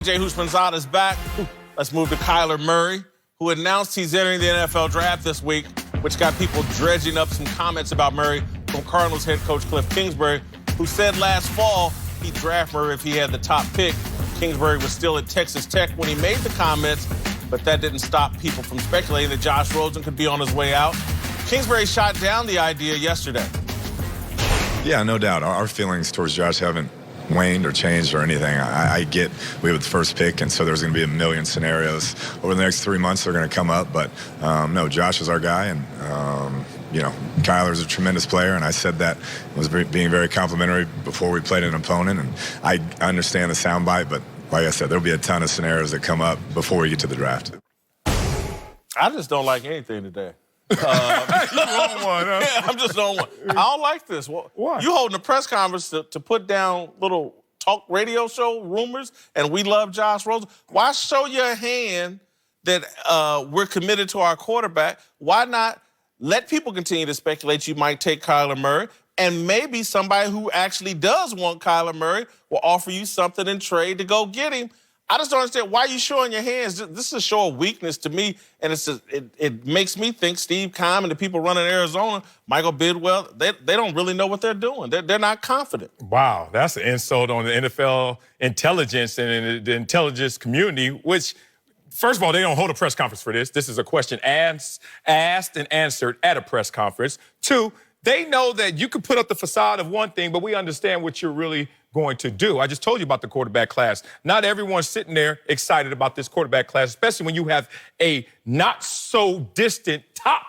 Jay Houshmandzadeh is back. Let's move to Kyler Murray, who announced he's entering the NFL draft this week, which got people dredging up some comments about Murray from Cardinals head coach Cliff Kingsbury, who said last fall he'd draft Murray if he had the top pick. Kingsbury was still at Texas Tech when he made the comments, but that didn't stop people from speculating that Josh Rosen could be on his way out. Kingsbury shot down the idea yesterday. Yeah, no doubt. Our feelings towards Josh haven't waned or changed or anything. I get we have the first pick, and so there's going to be a million scenarios over the next 3 months they're going to come up. But no, Josh is our guy, and Kyler's a tremendous player, and I said that was being very complimentary before we played an opponent. And I understand the soundbite, but like I said, there'll be a ton of scenarios that come up before we get to the draft. I just don't like anything today. You on one, huh? Yeah, I'm just on one. I don't like this. Why? You holding a press conference to put down little talk radio show rumors, and we love Josh Rosen. Why show your hand that we're committed to our quarterback? Why not let people continue to speculate you might take Kyler Murray, and maybe somebody who actually does want Kyler Murray will offer you something in trade to go get him? I just don't understand why you showing your hands. This is a show of weakness to me, and it makes me think Steve Keim and the people running Arizona, Michael Bidwell, they don't really know what they're doing. They're not confident. Wow, that's an insult on the NFL intelligence and the intelligence community, which, first of all, they don't hold a press conference for this. This is a question asked and answered at a press conference. Two, they know that you can put up the facade of one thing, but we understand what you're really going to do. I just told you about the quarterback class. Not everyone's sitting there excited about this quarterback class, especially when you have a not-so-distant top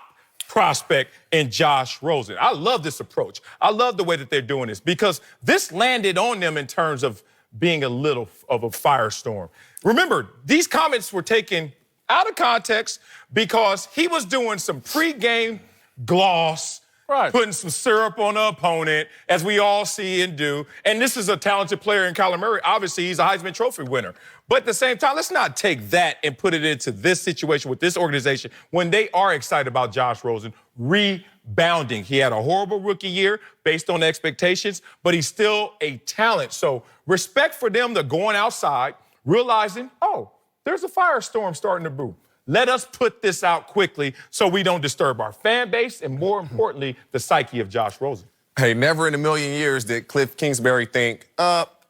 prospect in Josh Rosen. I love this approach. I love the way that they're doing this because this landed on them in terms of being a little of a firestorm. Remember, these comments were taken out of context because he was doing some pregame gloss, putting some syrup on the opponent, as we all see and do. And this is a talented player in Kyler Murray. Obviously, he's a Heisman Trophy winner. But at the same time, let's not take that and put it into this situation with this organization when they are excited about Josh Rosen rebounding. He had a horrible rookie year based on expectations, but he's still a talent. So respect for them to going outside, realizing, oh, there's a firestorm starting to brew. Let us put this out quickly so we don't disturb our fan base and, more importantly, the psyche of Josh Rosen. Hey, never in a million years did Cliff Kingsbury think,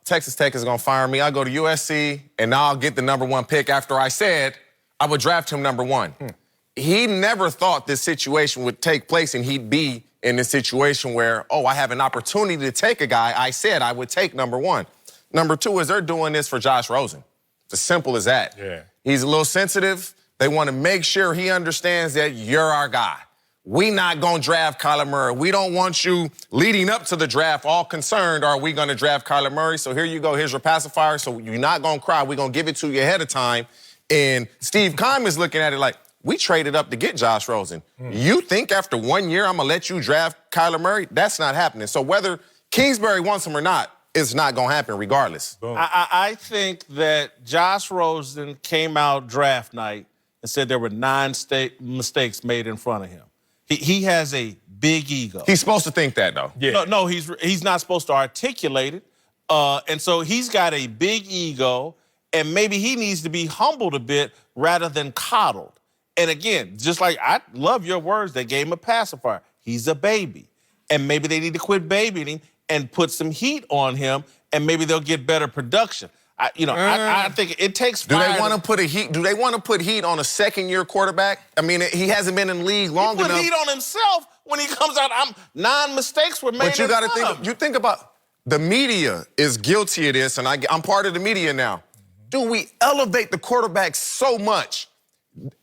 Texas Tech is going to fire me. I'll go to USC, and now I'll get the #1 pick after I said I would draft him #1. He never thought this situation would take place and he'd be in a situation where, oh, I have an opportunity to take a guy I said I would take #1. Number two is they're doing this for Josh Rosen. It's as simple as that. Yeah. He's a little sensitive. They want to make sure he understands that you're our guy. We not going to draft Kyler Murray. We don't want you leading up to the draft all concerned, are we going to draft Kyler Murray? So here you go. Here's your pacifier. So you're not going to cry. We're going to give it to you ahead of time. And Steve Keim is looking at it like, we traded up to get Josh Rosen. You think after 1 year I'm going to let you draft Kyler Murray? That's not happening. So whether Kingsbury wants him or not, it's not going to happen regardless. I think that Josh Rosen came out draft night and said there were 9 mistakes made in front of him. He has a big ego. He's supposed to think that, though. Yeah. No, he's not supposed to articulate it. And so he's got a big ego, and maybe he needs to be humbled a bit rather than coddled. And again, just like I love your words, they gave him a pacifier. He's a baby. And maybe they need to quit babying him and put some heat on him, and maybe they'll get better production. I think it takes fire. Do they want to put heat? Do they want to put heat on a second-year quarterback? I mean, he hasn't been in the league long enough. He put heat on himself when he comes out. 9 mistakes were made. But you got to think. You think about the media is guilty of this, and I'm part of the media now. Do we elevate the quarterback so much?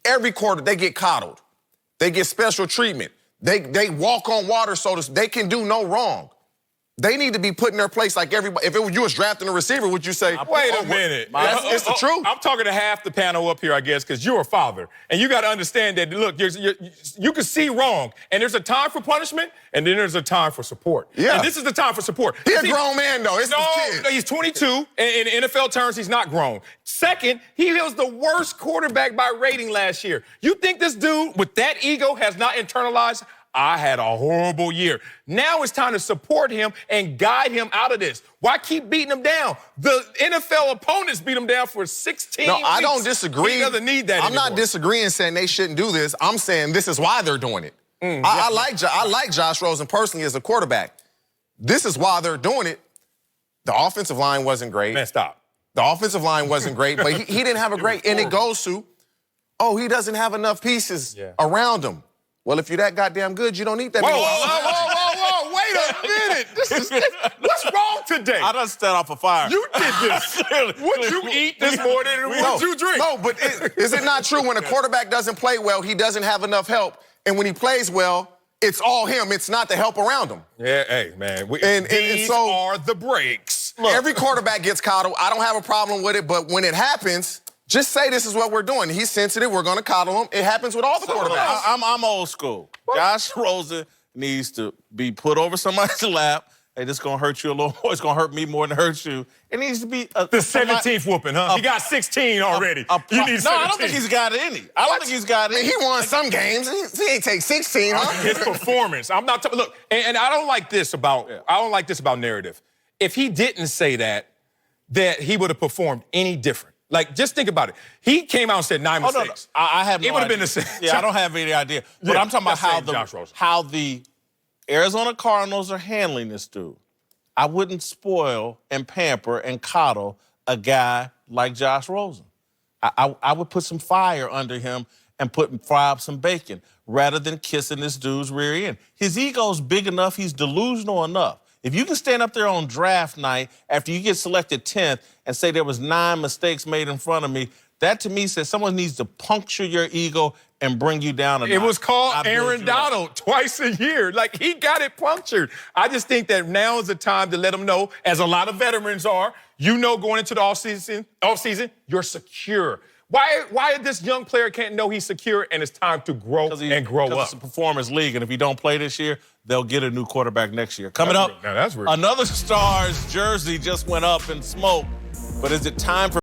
Every quarter they get coddled, they get special treatment. They walk on water, so they can do no wrong. They need to be put in their place like everybody. If you was drafting a receiver, would you say, wait a minute? It's the truth. I'm talking to half the panel up here, I guess, because you're a father. And you got to understand that, look, you can see wrong. And there's a time for punishment, and then there's a time for support. Yeah. And this is the time for support. He's a grown man, though. It's his kid. No, he's 22. And in NFL terms, he's not grown. Second, he was the worst quarterback by rating last year. You think this dude with that ego has not internalized, I had a horrible year. Now it's time to support him and guide him out of this. Why keep beating him down? The NFL opponents beat him down for 16 No, weeks. I don't disagree. He doesn't need that I'm anymore. not disagreeing saying they shouldn't do this. I'm saying this is why they're doing it. I like Josh Rosen personally as a quarterback. This is why they're doing it. The offensive line wasn't great. Man, stop. The offensive line wasn't great, but he didn't have a great, and it goes to, oh, he doesn't have enough pieces around him. Well, if you're that goddamn good, you don't need that. Whoa, wait a minute. What's wrong today? I done set off a fire. You did this. What'd you eat this morning and what'd you drink? No, but is it not true when a quarterback doesn't play well, he doesn't have enough help, and when he plays well, it's all him. It's not the help around him. Yeah, hey, man. And so are the breaks. Look, every quarterback gets coddled. I don't have a problem with it, but when it happens, just say this is what we're doing. He's sensitive. We're going to coddle him. It happens with all the quarterbacks. I'm old school. Josh Rosen needs to be put over somebody's lap. Hey, this is going to hurt you a little more. It's going to hurt me more than it hurts you. It needs to be the 17th whooping, huh? He got 16 already. You need 17. No, I don't think he's got any. I don't think he's got any. He won some games. He ain't take 16, huh? His performance. I'm not look, and I don't like this about narrative. If he didn't say that he would have performed any different. Like, just think about it. He came out and said 9 mistakes. No. I have no idea. It would have been the same. Yeah, I don't have any idea. But I'm talking about how the Arizona Cardinals are handling this dude. I wouldn't spoil and pamper and coddle a guy like Josh Rosen. I would put some fire under him and fry up some bacon rather than kissing this dude's rear end. His ego's big enough. He's delusional enough. If you can stand up there on draft night after you get selected 10th and say there was 9 mistakes made in front of me, that to me says someone needs to puncture your ego and bring you down a notch. It was called Aaron Donald twice a year. Like, he got it punctured. I just think that now is the time to let him know, as a lot of veterans are, going into the offseason, you're secure. Why this young player can't know he's secure and it's time to grow and grow up? It's a performance league, and if you don't play this year, they'll get a new quarterback next year. Coming up, that's real. Another star's jersey just went up in smoke, but is it time for